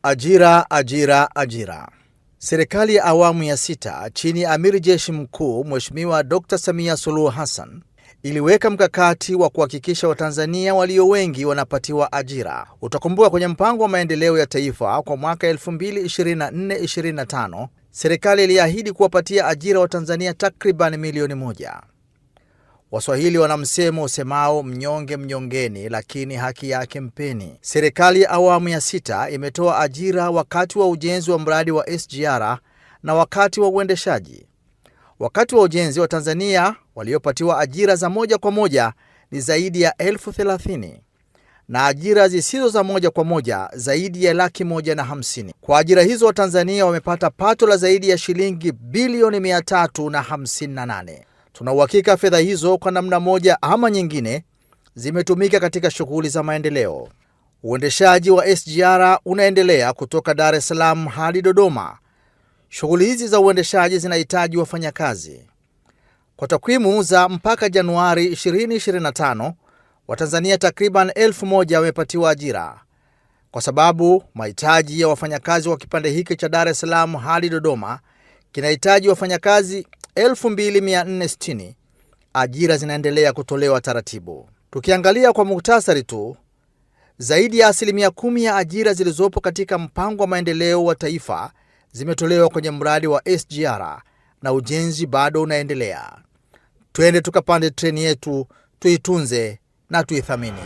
Ajira, ajira, ajira. Serikali ya awamu ya sita chini ya Amiri Jeshi Mkuu Mheshimiwa Dr. Samia Suluhu Hassan iliweka mkakati wa kuhakikisha Watanzania walio wengi wanapatiwa ajira. Utakumbuka kwenye mpango wa maendeleo ya taifa kwa mwaka 2024-2025, serikali iliahidi kuwapatia ajira Watanzania takriban milioni 1. Waswahili wana msemo usemao mnyonge mnyongeni, lakini haki yake mpeni. Serikali ya awamu ya sita imetoa ajira wakati wa ujenzi wa mradi wa SGR na wakati wa uendeshaji. Wakati wa ujenzi wa Tanzania waliopatiwa ajira za moja kwa moja ni zaidi ya 30,000 na ajira zisizo za moja kwa moja zaidi ya 150,000. Kwa ajira hizo Watanzania wamepata pato la zaidi ya shilingi bilioni 358. Tuna uhakika fedha hizo kwa namna moja ama nyingine zimetumika katika shughuli za maendeleo. Uendeshaji wa SGR unaendelea kutoka Dar es Salaam hadi Dodoma. Shughuli hizi za uendeshaji zinahitaji wafanyakazi. Kwa takwimu za mpaka Januari 2025, Watanzania takriban 1,000 wamepatiwa ajira. Kwa sababu mahitaji ya wafanyakazi wa kipande hiki cha Dar es Salaam hadi Dodoma kinahitaji wafanyakazi 2,460, ajira zinaendelea kutolewa taratibu. Tukiangalia kwa muhtasari tu, zaidi ya 10% ya ajira zilizopo katika mpango wa maendeleo wa taifa zimetolewa kwenye mradi wa SGR na ujenzi bado unaendelea. Twende tukapande treni yetu, tuitunze na tuithamini.